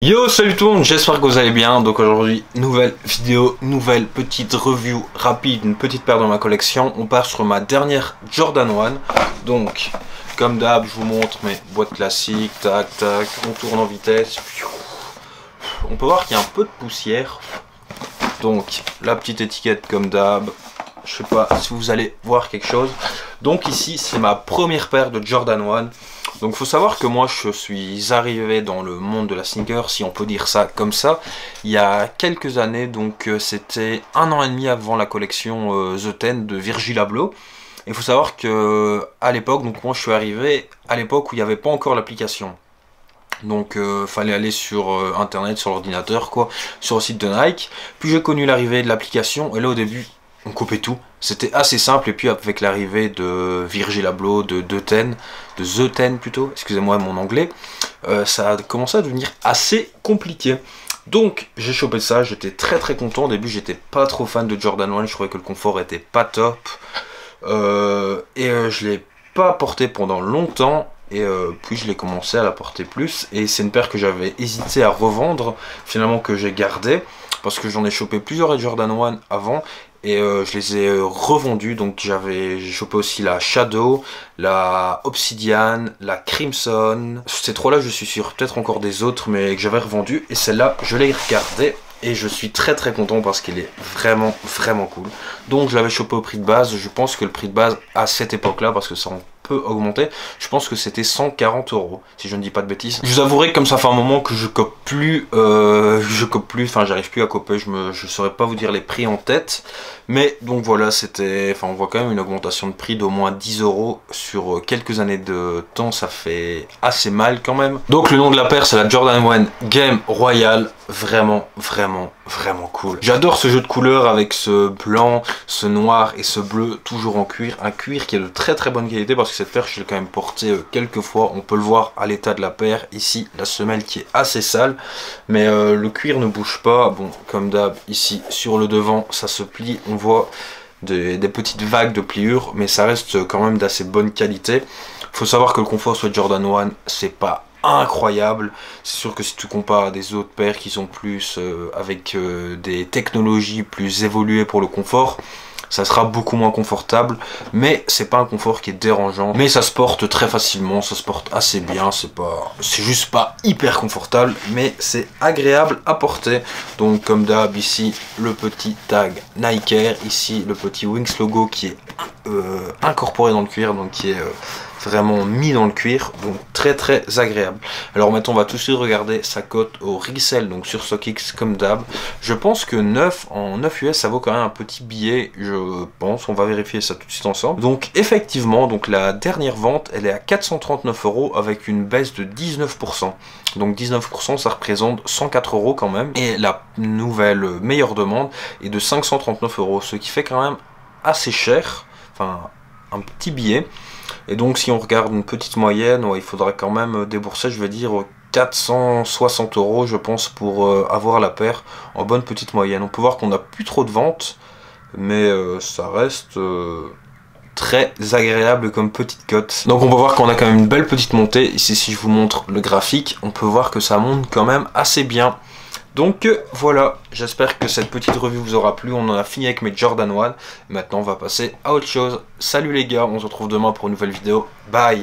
Yo, salut tout le monde, j'espère que vous allez bien. Donc aujourd'hui, nouvelle vidéo, nouvelle petite review rapide, une petite paire de ma collection. On part sur ma dernière Jordan 1. Donc, comme d'hab, je vous montre mes boîtes classiques, tac, tac, on tourne en vitesse. On peut voir qu'il y a un peu de poussière. Donc, la petite étiquette comme d'hab. Je sais pas si vous allez voir quelque chose. Donc ici, c'est ma première paire de Jordan 1. Donc faut savoir que moi je suis arrivé dans le monde de la sneaker, si on peut dire ça comme ça, il y a quelques années. Donc c'était 1 an et demi avant la collection The Ten de Virgil Abloh. Il faut savoir que à l'époque, donc moi je suis arrivé à l'époque où il n'y avait pas encore l'application. Donc fallait aller sur internet, sur l'ordinateur quoi, sur le site de Nike. Puis j'ai connu l'arrivée de l'application et là au début on coupait tout. C'était assez simple et puis avec l'arrivée de Virgil Abloh, de The Ten plutôt, excusez-moi mon anglais, ça a commencé à devenir assez compliqué. Donc j'ai chopé ça, j'étais très content. Au début j'étais pas trop fan de Jordan 1, je trouvais que le confort était pas top. Je l'ai pas porté pendant longtemps. Et puis je l'ai commencé à la porter plus. Et c'est une paire que j'avais hésité à revendre, finalement que j'ai gardé. Parce que j'en ai chopé plusieurs Jordan 1 avant. Et je les ai revendus. Donc j'ai chopé aussi la Shadow, la Obsidian, la Crimson. Ces trois-là je suis sûr, peut-être encore des autres, mais que j'avais revendu. Et celle-là je l'ai regardée. Et je suis très content parce qu'il est vraiment cool. Donc je l'avais chopé au prix de base. Je pense que le prix de base à cette époque-là, parce que ça en peut augmenter, je pense que c'était 140 €, si je ne dis pas de bêtises. Je vous avouerai que comme ça fait un moment que je cope plus, enfin j'arrive plus à coper, je saurais pas vous dire les prix en tête. Mais donc voilà, c'était, enfin on voit quand même une augmentation de prix d'au moins 10 € sur quelques années de temps, ça fait assez mal quand même. Donc le nom de la paire c'est la Jordan 1 Game Royal, vraiment cool. J'adore ce jeu de couleurs avec ce blanc, ce noir et ce bleu, toujours en cuir. Un cuir qui est de très bonne qualité parce que cette paire je l'ai quand même portée quelques fois. On peut le voir à l'état de la paire. Ici la semelle qui est assez sale, mais le cuir ne bouge pas. Bon, comme d'hab ici sur le devant ça se plie, on voit des petites vagues de pliure, mais ça reste quand même d'assez bonne qualité. Faut savoir que le confort sur Jordan 1 c'est pas incroyable. C'est sûr que si tu compares à des autres paires qui sont plus avec des technologies plus évoluées pour le confort, ça sera beaucoup moins confortable, mais c'est pas un confort qui est dérangeant, mais ça se porte très facilement, ça se porte assez bien. C'est juste pas hyper confortable, mais c'est agréable à porter. Donc comme d'hab ici le petit tag Nike Air, ici le petit Wings logo qui est incorporé dans le cuir, donc qui est vraiment mis dans le cuir, donc très agréable. Alors maintenant on va tout de suite regarder sa cote au resell, donc sur StockX comme d'hab. Je pense que 9 en 9 US ça vaut quand même un petit billet, je pense. On va vérifier ça tout de suite ensemble. Donc effectivement, donc la dernière vente elle est à 439 € avec une baisse de 19%. Donc 19% ça représente 104 € quand même. Et la nouvelle meilleure demande est de 539 €, ce qui fait quand même assez cher, enfin un petit billet. Et donc si on regarde une petite moyenne, ouais, il faudra quand même débourser, je vais dire 460 € je pense pour avoir la paire en bonne petite moyenne. On peut voir qu'on n'a plus trop de ventes, mais ça reste très agréable comme petite cote. Donc on peut voir qu'on a quand même une belle petite montée. Ici si je vous montre le graphique, on peut voir que ça monte quand même assez bien. Donc voilà, j'espère que cette petite revue vous aura plu. On en a fini avec mes Jordan 1. Maintenant on va passer à autre chose. Salut les gars, on se retrouve demain pour une nouvelle vidéo. Bye.